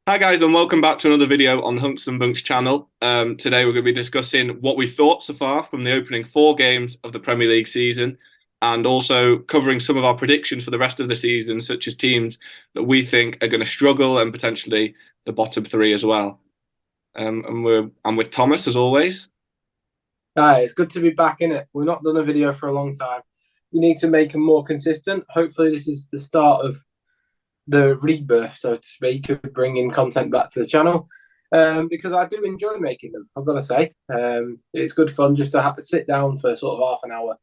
Hi guys, and welcome back to another video on Hunks and Bunks channel. Today we're going to be discussing what we thought so far from the opening four games of the Premier League season, and also covering some of our predictions for the rest of the season, such as teams that we think are going to struggle and potentially the bottom three as well. I'm with Thomas as always. Hi, it's good to be back in it. We've not done a video for a long time. We need to make them more consistent. Hopefully, this is the start of the rebirth, so to speak, of bringing content back to the channel. Because I do enjoy making them, I've got to say. It's good fun just to sit down for sort of half an hour,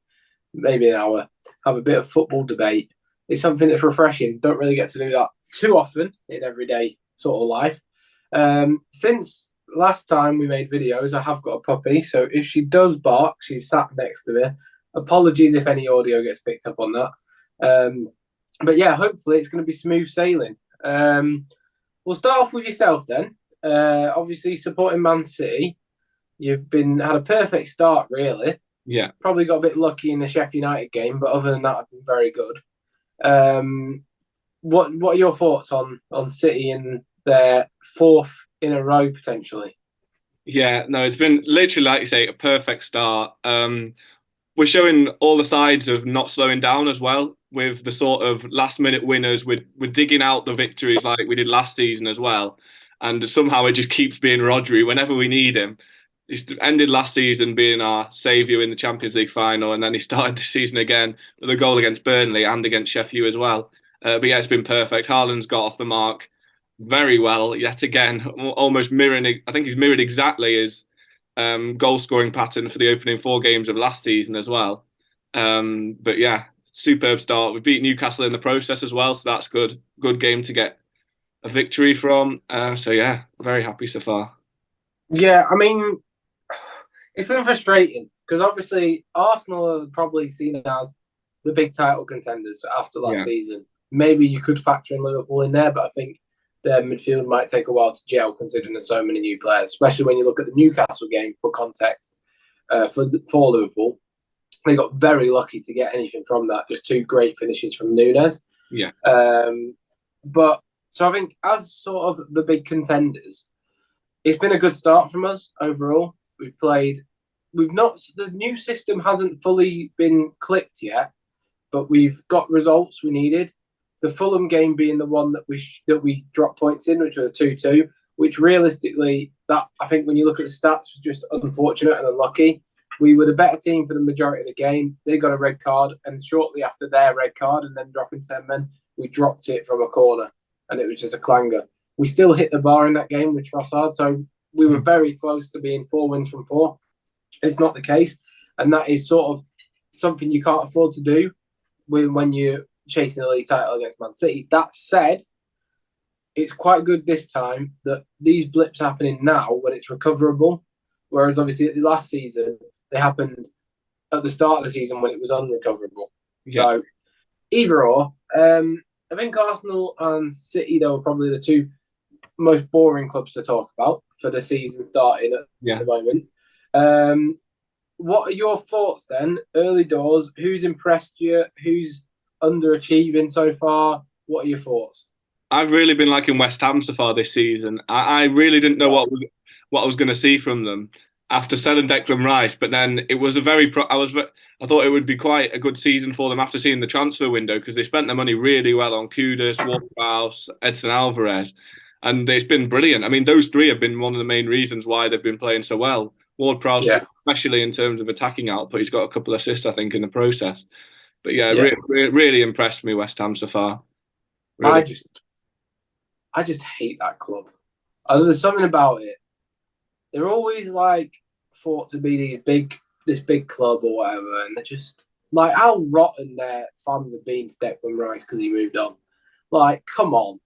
maybe an hour, have a bit of football debate. It's something that's refreshing. Don't really get to do that too often in everyday sort of life. Since last time we made videos, I have got a puppy, so if she does bark, she's sat next to me. Apologies if any audio gets picked up on that. But yeah, hopefully it's going to be smooth sailing. We'll start off with yourself then. Obviously, supporting Man City, you've had a perfect start, really. Yeah. Probably got a bit lucky in the Sheffield United game, but other than that, I've been very good. What are your thoughts on City and their fourth in a row potentially? Yeah, no, it's been literally, like you say, a perfect start. We're showing all the sides of not slowing down as well with the sort of last minute winners. We're digging out the victories like we did last season as well. And somehow it just keeps being Rodri whenever we need him. He ended last season being our saviour in the Champions League final, and then he started the season again with a goal against Burnley and against Sheffield as well. But yeah, it's been perfect. Haaland's got off the mark very well yet again, almost mirroring. I think he's mirrored exactly his goal scoring pattern for the opening four games of last season as well. But yeah, superb start. We beat Newcastle in the process as well, so that's good. Good game to get a victory from. So yeah, very happy so far. Yeah, I mean, it's been frustrating because obviously Arsenal are probably seen as the big title contenders after last Yeah. season. Maybe you could factor in Liverpool in there, but I think their midfield might take a while to gel considering there's so many new players, especially when you look at the Newcastle game for context. For Liverpool, they got very lucky to get anything from that. Just two great finishes from Nunes. Yeah. But so I think as sort of the big contenders, it's been a good start from us overall. We've not, the new system hasn't fully been clicked yet, but we've got results we needed. The Fulham game being the one that we dropped points in, which was a 2-2, which realistically, that I think when you look at the stats, was just unfortunate and unlucky. We were the better team for the majority of the game. They got a red card, and shortly after their red card and then dropping 10 men, we dropped it from a corner, and it was just a clanger. We still hit the bar in that game with Trossard, so we were very close to being 4 wins from 4. It's not the case, and that is sort of something you can't afford to do when you're chasing the league title against Man City. That said, it's quite good this time that these blips happening now when it's recoverable, whereas obviously last season they happened at the start of the season when it was unrecoverable. Yeah. So either or, I think Arsenal and City, though, are probably the two most boring clubs to talk about for the season starting at the moment. What are your thoughts then? Early doors, who's impressed you? Who's underachieving so far? What are your thoughts? I've really been liking West Ham so far this season. I really didn't know what I was going to see from them after selling Declan Rice, but then it was I thought it would be quite a good season for them after seeing the transfer window because they spent their money really well on Kudus, Ward-Prowse, Edson Alvarez, and it's been brilliant. I mean, those three have been one of the main reasons why they've been playing so well. Ward-Prowse, especially in terms of attacking output, he's got a couple of assists, I think, in the process. But yeah, really impressed me, West Ham so far. Really. I just hate that club. There's something about it. They're always like thought to be this big club or whatever, and they're just like how rotten their fans have been to Declan Rice because he moved on. Like, come on,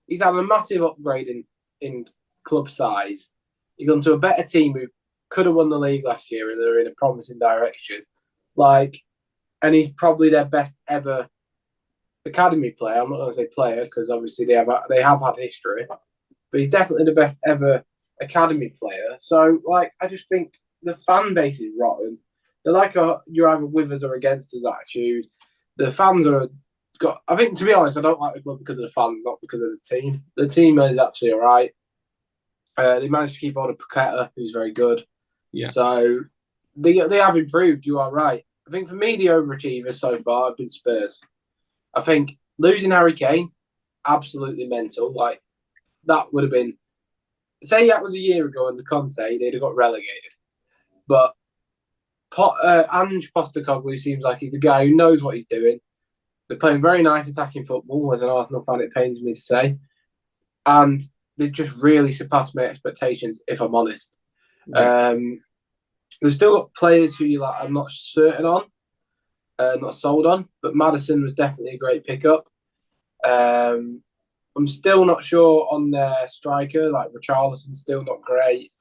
he's had a massive upgrade in club size. He's gone to a better team who could have won the league last year, and they're in a promising direction. Like, and he's probably their best ever academy player. I'm not going to say player because obviously they have had history, but he's definitely the best ever academy player. So, like, I just think the fan base is rotten. They're like you're either with us or against us attitude. The fans are got. I think, to be honest, I don't like the club because of the fans, not because of the team. The team is actually all right. They managed to keep on a Paqueta, who's very good. Yeah. So they have improved. You are right. I think for me, the overachievers so far have been Spurs. I think losing Harry Kane, absolutely mental. Like that would have been. Say that was a year ago under Conte, they'd have got relegated. But Ange Postecoglou seems like he's a guy who knows what he's doing. They're playing very nice attacking football. As an Arsenal fan, it pains me to say, and they just really surpassed my expectations. If I'm honest, Yeah. they've still got players who you like. I'm not certain on, not sold on, but Madison was definitely a great pickup. I'm still not sure on their striker, like Richarlison's still not great,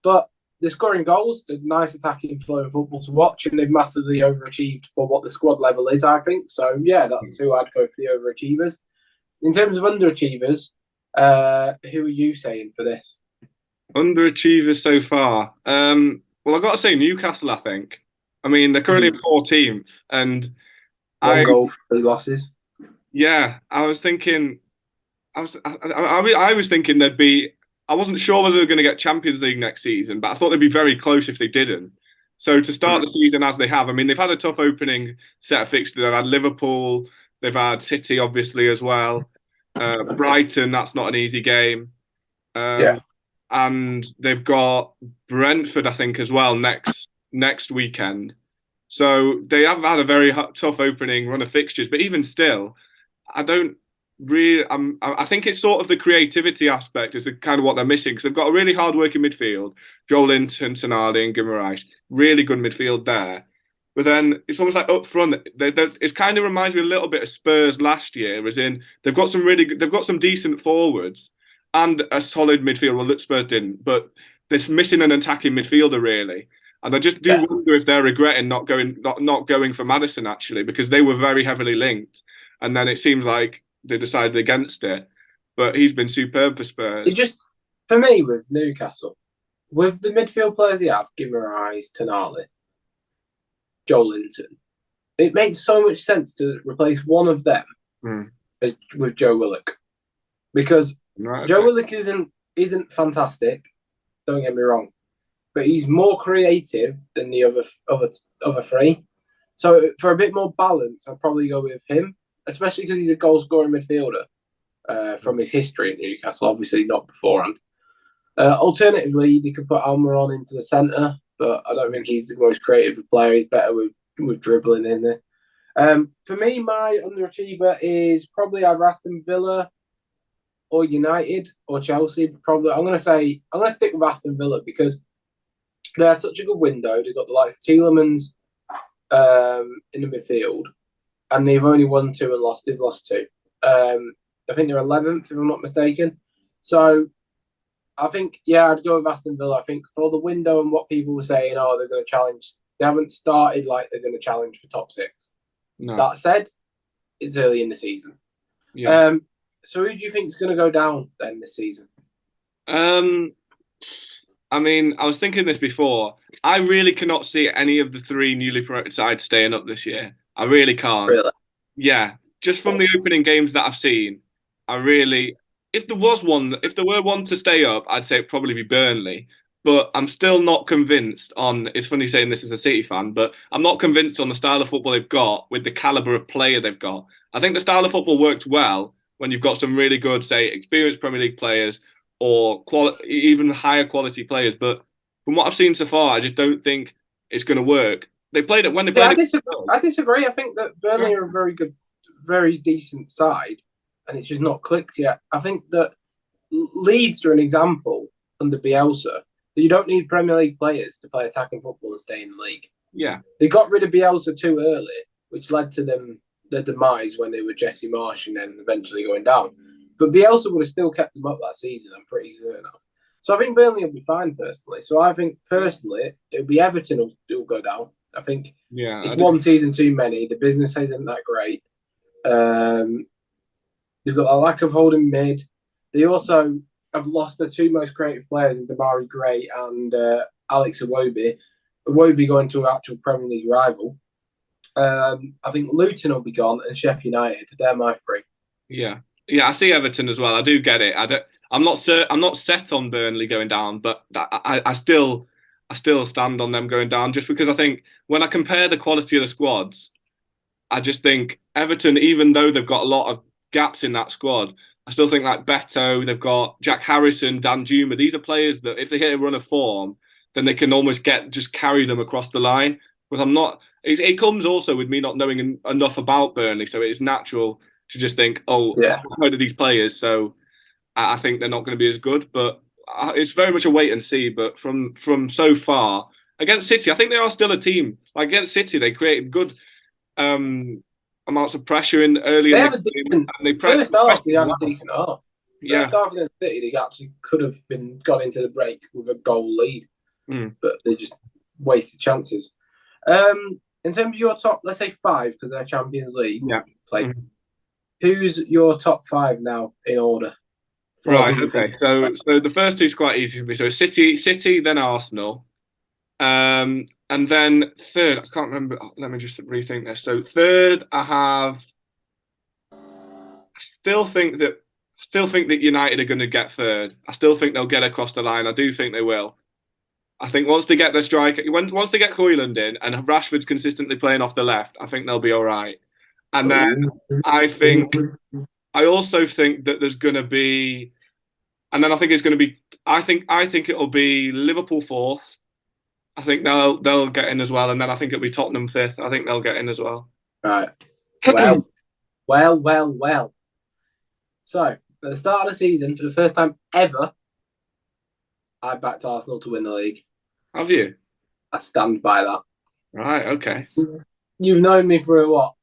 but they're scoring goals. They're nice attacking, flowing football to watch, and they've massively overachieved for what the squad level is, I think. So, yeah, that's who I'd go for the overachievers. In terms of underachievers, who are you saying for this? Underachievers so far. Well, I've got to say Newcastle, I think. I mean, they're currently 14th, and One I, goal for the losses. yeah, I was thinking, I was thinking they'd be. I wasn't sure whether they were going to get Champions League next season, but I thought they'd be very close if they didn't. So to start the season as they have, I mean, they've had a tough opening set of fixtures. They've had Liverpool, they've had City, obviously as well. Brighton, that's not an easy game. Yeah. And they've got Brentford, I think, as well next weekend. So they have had a very tough opening run of fixtures, but even still, I don't really. I think it's sort of the creativity aspect is the kind of what they're missing because they've got a really hard-working midfield. Joel Linton, Tonali, and Guimaraes, really good midfield there. But then it's almost like up front, it kind of reminds me a little bit of Spurs last year, as in they've got some decent forwards and a solid midfield. Well, Spurs didn't, but they're missing an attacking midfielder really. And I just do Yeah. wonder if they're regretting not going for Madison actually, because they were very heavily linked, and then it seems like they decided against it. But he's been superb for It Spurs. just, for me, with Newcastle, with the midfield players they have, Guimaraes, Tonali, Joel Linton, it makes so much sense to replace one of them with Joe Willock. Because Right, Joe okay. Willock isn't fantastic, don't get me wrong, but he's more creative than the other three. So for a bit more balance, I'd probably go with him, especially because he's a goal scoring midfielder from his history at Newcastle, obviously not beforehand. Alternatively, they could put Almiron into the centre, but I don't think he's the most creative player. He's better with dribbling in there. For me, my underachiever is probably either Aston Villa or United or Chelsea. Probably, I'm going to stick with Aston Villa because they had such a good window. They've got the likes of Tielemans in the midfield, and they've only won two and lost. They've lost two. I think they're 11th, if I'm not mistaken. So I think, yeah, I'd go with Aston Villa. I think for the window and what people were saying, oh, they're going to challenge. They haven't started like they're going to challenge for top six. No. That said, it's early in the season. Yeah. So who do you think is going to go down then this season? I mean, I was thinking this before. I really cannot see any of the three newly promoted sides staying up this year. I really can't. Really? Yeah, just from the opening games that I've seen, I really, if there were one to stay up, I'd say it'd probably be Burnley. But I'm still not convinced on, it's funny saying this as a City fan, but I'm not convinced on the style of football they've got with the caliber of player they've got. I think the style of football works well when you've got some really good, say, experienced Premier League players or even higher quality players. But from what I've seen so far, I just don't think it's going to work. They played it when they Yeah, played it. I disagree. I think that Burnley are a very good, very decent side, and it's just not clicked yet. I think that Leeds are an example under Bielsa that you don't need Premier League players to play attacking football and stay in the league. Yeah. They got rid of Bielsa too early, which led to their demise when they were Jesse Marsh and then eventually going down. But Bielsa would have still kept them up that season, I'm pretty certain of. So I think Burnley will be fine personally. So I think personally it would be Everton who'll go down. I think it's one season too many. The business isn't that great. They've got a lack of holding mid. They also have lost their two most creative players in Damari Gray and Alex Iwobi. Iwobi going to an actual Premier League rival. I think Luton will be gone and Sheffield United. They're my three. Yeah, yeah. I see Everton as well. I do get it. I don't. I'm not I'm not set on Burnley going down, but I still stand on them going down just because I think when I compare the quality of the squads, I just think Everton, even though they've got a lot of gaps in that squad, I still think like Beto, they've got Jack Harrison, Dan Juma. These are players that if they hit a run of form, then they can almost just carry them across the line. But I'm not. It comes also with me not knowing enough about Burnley, so it's natural to just think, oh, Yeah, I've heard of these players, so I think they're not going to be as good. But it's very much a wait and see. But from so far against City, I think they are still a team. Like against City, they created good um, amounts of pressure in early they in the had a game, decent and they first half. pressed They as had a well. decent half. First Yeah. half against City, they actually could have been got into the break with a goal lead, Mm. but they just wasted chances. In terms of your top, let's say five, because they're Champions League Yeah. play. Mm. Who's your top five now in order for Right. who you think? Okay. So the first two is quite easy for me. So City, then Arsenal, and then third. I can't remember. Let me just rethink this. So third, I have. Still think that. Still think that United are going to get third. I still think they'll get across the line. I do think they will. I think once they get their striker, once they get Højlund in and Rashford's consistently playing off the left, I think they'll be all right. And then I think I also think that there's going to be, and then I think it's going to be. I think it'll be Liverpool fourth. I think they'll get in as well, and then I think it'll be Tottenham fifth. I think they'll get in as well. Right. Well, well. So, at the start of the season, for the first time ever, I backed Arsenal to win the league. Have you? I stand by that. Right. Okay. You've known me for what?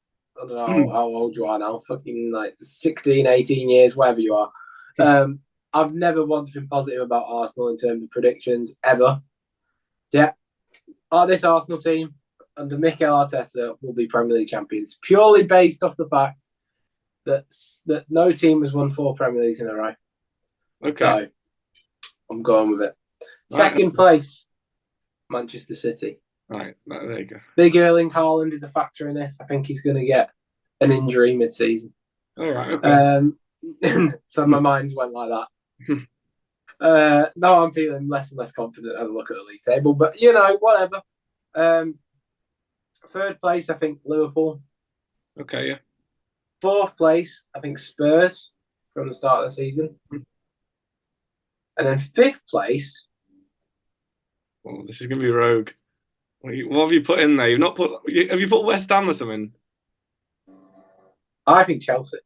I don't know how old you are now. Fucking like 16, 18 years, wherever you are. I've never once been positive about Arsenal in terms of predictions, ever. Yeah. This Arsenal team under Mikel Arteta will be Premier League champions, purely based off the fact that no team has won 4 Premier Leagues in a row. Okay. So I'm going with it. Right. Second place, Manchester City. Right. There you go. Big Erling Haaland is a factor in this. I think he's going to get an injury mid-season. All right. Okay. So my mind went like that. Now I'm feeling less and less confident as I look at the league table, but whatever. Third place, I think Liverpool. Okay. Yeah. Fourth place, I think Spurs from the start of the season. And then fifth place. Oh, this is gonna be rogue. What have you put in there? You've not put. Have you put West Ham or something? I think Chelsea.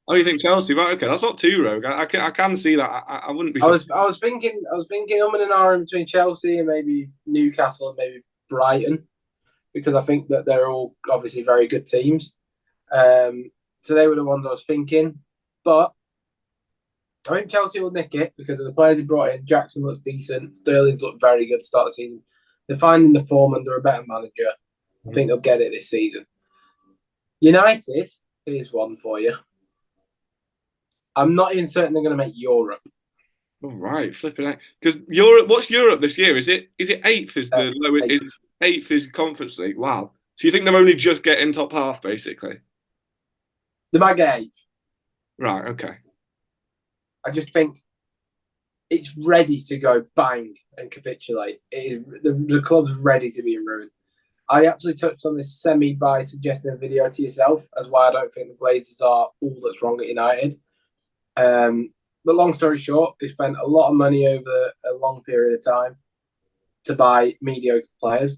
Oh, you think Chelsea? Right. Okay. That's not too rogue. I can see that. I wouldn't be. I was thinking I'm in an hour in between Chelsea and maybe Newcastle and maybe Brighton, because I think that they're all obviously very good teams. So they were the ones I was thinking, but I think Chelsea will nick it because of the players he brought in. Jackson looks decent. Sterling's looked very good to start the season. They're finding the form under a better manager. I think they'll get it this season. United, here's one for you. I'm not even certain they're going to make Europe. All right, flipping out. Because Europe, what's Europe this year? Is it eighth? Is the lowest? Eighth. Is eighth is Conference League? Wow. So you think they're only just getting top half, basically? They might get eighth. Right. Okay. I just think it's ready to go bang and capitulate. It is the club's ready to be in ruin. I actually touched on this semi by suggesting a video to yourself as why I don't think the Glazers are all that's wrong at United. But long story short, they spent a lot of money over a long period of time to buy mediocre players.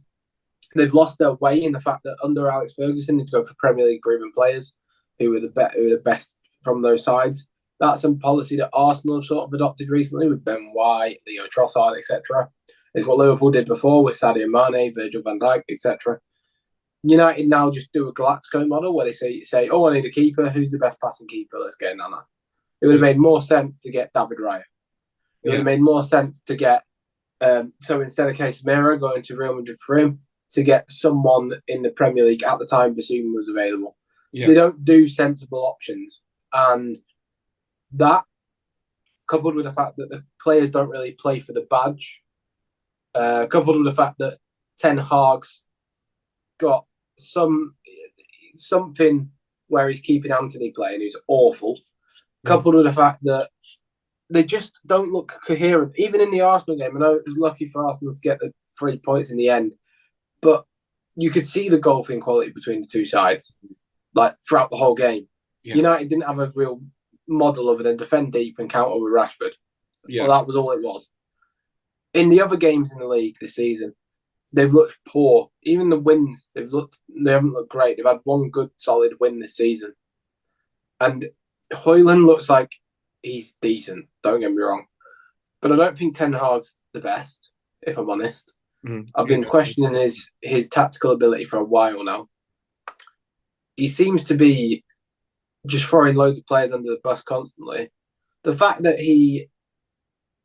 They've lost their way in the fact that under Alex Ferguson, they'd go for Premier League proven players who were the best from those sides. That's a policy that Arsenal have sort of adopted recently with Ben White, Leo Trossard, etc. Is what Liverpool did before with Sadio Mane, Virgil van Dijk, etc. United now just do a Galactico model where they say, oh, I need a keeper. Who's the best passing keeper? Let's get Nana. It would have made more sense to get David Raya. It would have made more sense to get, so instead of Casemiro going to Real Madrid for him, to get someone in the Premier League at the time Basuma was available. Yeah. They don't do sensible options. And that, coupled with the fact that the players don't really play for the badge, coupled with the fact that Ten Hag's got some something where he's keeping Anthony playing, who's awful, Mm. coupled with the fact that they just don't look coherent. Even in the Arsenal game, I know it was lucky for Arsenal to get the 3 points in the end, but you could see the golfing quality between the two sides, like throughout the whole game. Yeah, United didn't have a real model other than defend deep and counter with Rashford. Well, yeah, that was all it was. In the other games in the league this season, they've looked poor. Even the wins, they haven't looked great. They've had one good solid win this season, and Hoyland looks like he's decent. Don't get me wrong, but I don't think Ten Hag's the best. If I'm honest, I've been questioning his tactical ability for a while now. He seems to be just throwing loads of players under the bus constantly. The fact that he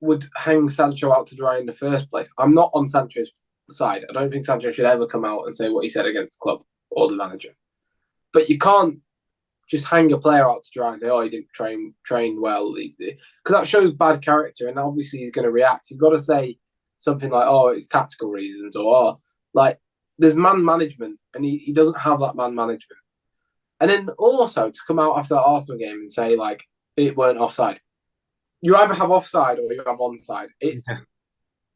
would hang Sancho out to dry in the first place, I'm not on Sancho's side. I don't think Sancho should ever come out and say what he said against the club or the manager. But you can't just hang a player out to dry and say, "Oh, he didn't train well," because that shows bad character, and obviously he's going to react. You've got to say something like, "Oh, it's tactical reasons," or oh, like there's man management, and he doesn't have that man management. And then also to come out after that Arsenal game and say like it weren't offside. You either have offside or you have onside. yeah,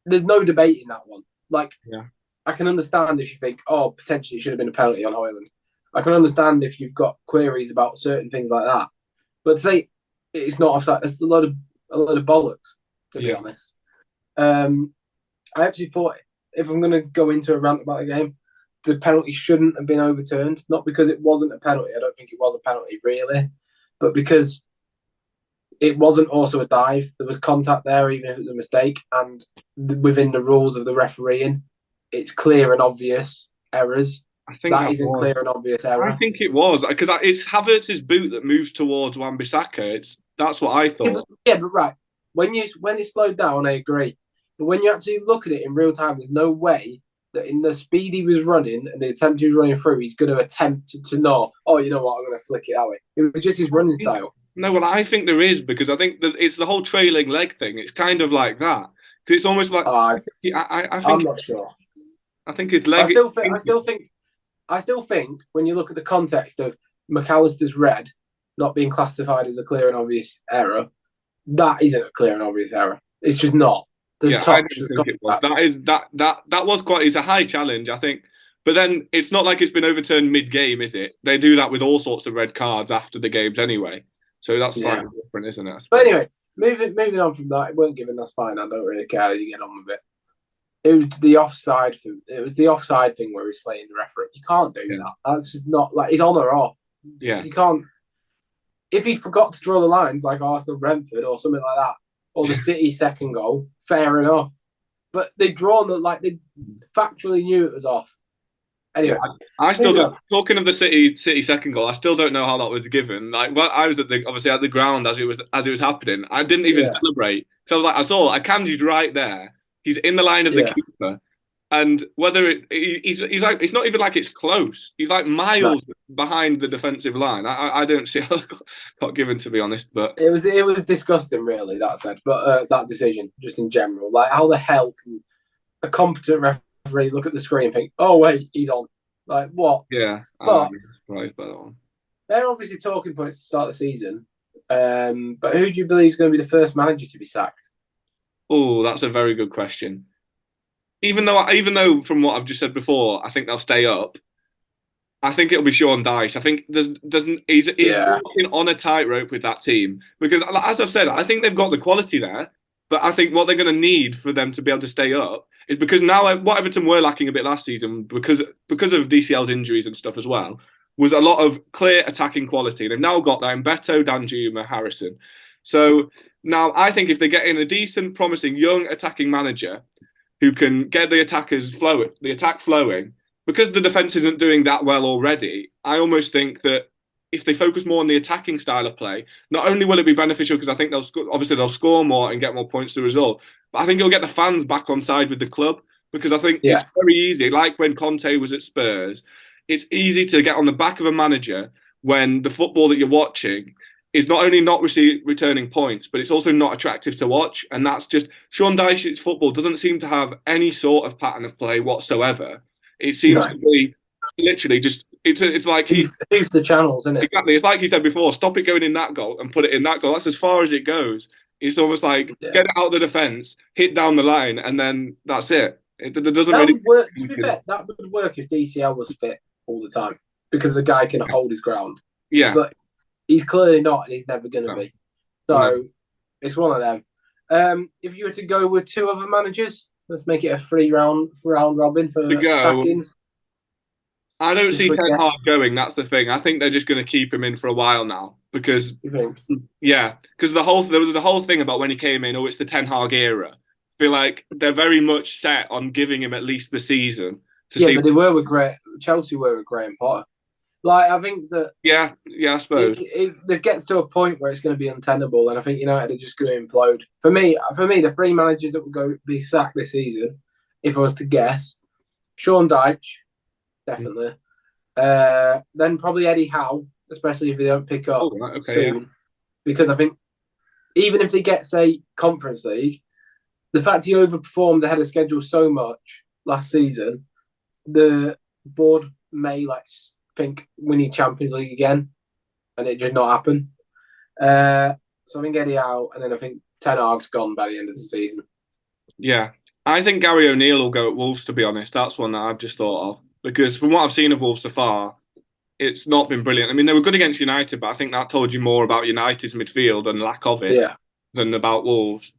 There's no debate in that one. Like yeah, I can understand if you think, oh, potentially it should have been a penalty on Hoyland. I can understand if you've got queries about certain things like that. But to say it's not offside, that's a load of bollocks, to be yeah. honest. I actually thought if I'm going to go into a rant about the game, the penalty shouldn't have been overturned. Not because it wasn't a penalty. I don't think it was a penalty, really. But because it wasn't also a dive. There was contact there, even if it was a mistake. And within the rules of the refereeing, it's clear and obvious errors. I think That that isn't was. clear and obvious I error. think it was because it's Havertz's boot that moves towards Wan-Bissaka. That's what I thought. Yeah, but right. When it slowed down, I agree. But when you actually look at it in real time, there's no way that in the speed he was running and the attempt he was running through, he's going to attempt to know, oh, you know what, I'm going to flick it that way. It was just his running style. No, well, I think there is because I think that it's the whole trailing leg thing. It's kind of like that because it's almost like Uh, I I'm think not sure. his I leg. still think. I still think when you look at the context of McAllister's red not being classified as a clear and obvious error, that isn't a clear and obvious error. It's just not. There's Yeah, I touch. don't There's think it was. contact. That was quite. It's a high challenge, I think. But then it's not like it's been overturned mid-game, is it? They do that with all sorts of red cards after the games anyway. So that's Yeah. slightly different, isn't it? I But suppose. anyway, moving on from that, it weren't given. That's fine. I don't really care how you get on with it. It was the offside thing. It was the offside thing where he's slaying the referee. You can't do Yeah, that. That's just not like he's on or off. yeah, You can't. If he'd forgot to draw the lines like Arsenal Brentford or something like that, or the City second goal, fair enough. But they'd drawn the like they factually knew it was off. yeah. Anyway, I still moving don't. on. Talking of the City second goal, I still don't know how that was given. Like, well, I was obviously at the ground as it was happening. I didn't even Yeah, celebrate. So I was like, I saw Akanji's right there. He's in the line of the yeah. keeper, and whether he's like it's not even like it's close. He's like No, miles behind the defensive line. I don't see how it got given, to be honest. But it was disgusting, really. That said, but that decision, just in general, like how the hell can a competent referee look at the screen and think, "Oh wait, he's on." Like what? yeah, I'm But surprised by that one. they're obviously talking points to start the season. But who do you believe is going to be the first manager to be sacked? Oh, that's a very good question. Even though from what I've just said before, I think they'll stay up. I think it'll be Sean Dyche. I think he's Yeah, walking on a tightrope with that team because, as I've said, I think they've got the quality there. But I think what they're going to need for them to be able to stay up is because now what Everton were lacking a bit last season because of DCL's injuries and stuff as well was a lot of clear attacking quality. They've now got that in Beto, Danjuma, Harrison. So now I think if they get in a decent, promising young attacking manager who can get the attack flowing, because the defense isn't doing that well already. I almost think that if they focus more on the attacking style of play, not only will it be beneficial because I think they'll score more and get more points as a result, but I think it'll get the fans back on side with the club because I think yeah, it's very easy. Like when Conte was at Spurs, it's easy to get on the back of a manager when the football that you're watching is not only not returning points, but it's also not attractive to watch. And that's just Sean Dyche's football doesn't seem to have any sort of pattern of play whatsoever. It seems no, to be literally just it's like he Hoof the channels, isn't it? exactly. It's like he said before. Stop it going in that goal and put it in that goal. That's as far as it goes. It's almost like Yeah. get it out of the defense, hit down the line, and then that's it. It doesn't That really. would work. To be fair, that would work if DCL was fit all the time because the guy can hold his ground. Yeah. But he's clearly not, and he's never going to No. be. No. So it's one of them. If you were to go with two other managers, let's make it a round robin for To go, sackings. I don't Just see for a Ten guess, Hag going. That's the thing. I think they're just going to keep him in for a while now because you think? yeah, because there was a whole thing about when he came in. Oh, it's the Ten Hag era. I feel like they're very much set on giving him at least the season to Yeah, see. but they were with Chelsea were with Graham Potter. Like I think that Yeah, I suppose. it gets to a point where it's going to be untenable, and I think United are just going to implode. For me, the three managers that would be sacked this season, if I was to guess, Sean Dyche, definitely. Then probably Eddie Howe, especially if they don't pick Oh, up right, okay, yeah. soon, because I think even if they get say Conference League, the fact he overperformed ahead of schedule so much last season, the board may think we need Champions League again, and it just not happen. So I think Eddie out, and then I think Ten Hag's gone by the end of the season. Yeah, I think Gary O'Neill will go at Wolves. To be honest, that's one that I've just thought of because from what I've seen of Wolves so far, it's not been brilliant. I mean, they were good against United, but I think that told you more about United's midfield and lack of it Yeah, than about Wolves.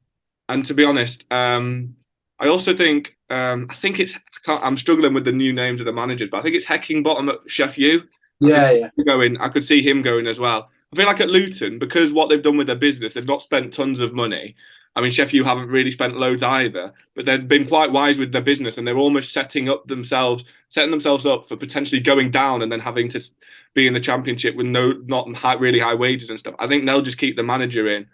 And to be honest, I also think I think I'm struggling with the new names of the managers, but I think it's Heckingbottom at Sheffield. I could yeah. going. I could see him going as well. I feel like at Luton, because what they've done with their business, they've not spent tons of money. I mean, Sheffield haven't really spent loads either, but they've been quite wise with their business, and they're almost setting themselves up for potentially going down and then having to be in the Championship with not really high wages and stuff. I think they'll just keep the manager in,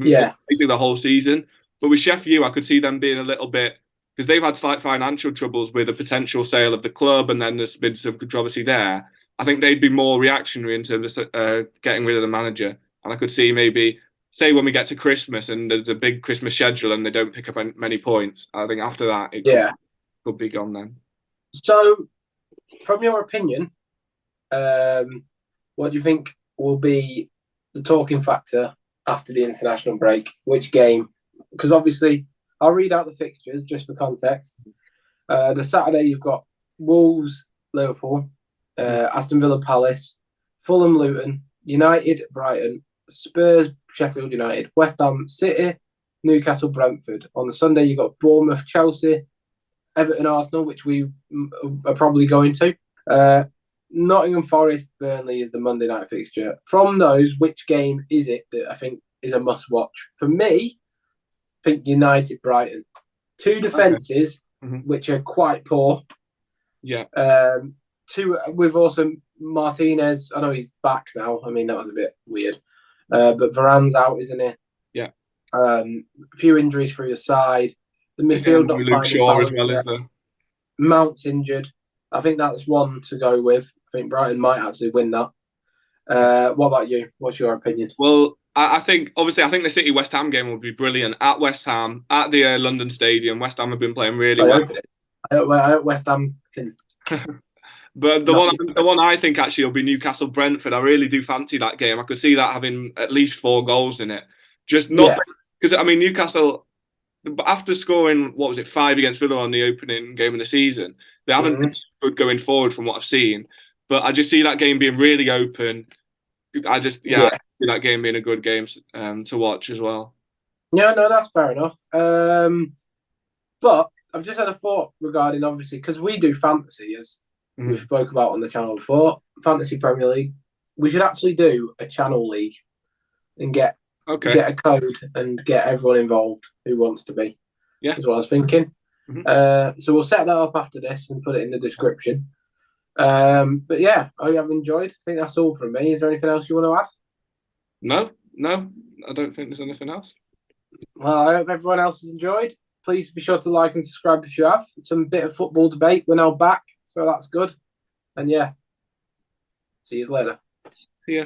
Yeah. basically the whole season. But with Sheffield, I could see them being a little bit because they've had slight financial troubles with a potential sale of the club, and then there's been some controversy there. I think they'd be more reactionary in terms of getting rid of the manager, and I could see maybe say when we get to Christmas and there's a big Christmas schedule and they don't pick up many points. I think after that it could be gone then. So, from your opinion, what do you think will be the talking factor after the international break? Which game? Because obviously, I'll read out the fixtures just for context. The Saturday you've got Wolves, Liverpool, Aston Villa, Palace, Fulham, Luton, United, Brighton, Spurs, Sheffield United, West Ham, City, Newcastle, Brentford. On the Sunday you've got Bournemouth, Chelsea, Everton, Arsenal, which we are probably going to. Nottingham Forest, Burnley is the Monday night fixture. From those, which game is it that I think is a must watch? For me, I think United, Brighton. Two defences, which are quite poor. Yeah. Two, we've also Martinez. I know he's back now. I mean, that was a bit weird. But Varane's out, isn't he? Yeah. A few injuries for your side. The midfield not Luke finding Shaw balance as well, yet. is there? Mount's injured. I think that's one to go with. I think Brighton might actually win that. What about you? What's your opinion? Well, I think obviously the City West Ham game would be brilliant at West Ham at the London Stadium. West Ham have been playing really well. I hope West Ham can. But the one I think actually will be Newcastle Brentford. I really do fancy that game. I could see that having at least 4 goals in it. Just not because I mean Newcastle, after scoring what was it 5 against Villa on the opening game of the season, they haven't been good going forward from what I've seen. But I just see that game being really open. I see that game being a good game to watch as well. Yeah, no, that's fair enough. But I've just had a thought regarding obviously because we do fantasy as we spoke about on the channel before, Fantasy Premier League. We should actually do a channel league and get a code and get everyone involved who wants to be. Yeah, is what I was thinking. So we'll set that up after this and put it in the description. But yeah, I have enjoyed. I think that's all from me. Is there anything else you want to add? No, I don't think there's anything else. Well, I hope everyone else has enjoyed. Please be sure to like and subscribe if you have. Some bit of football debate. We're now back, so that's good. And yeah, see you later. See ya.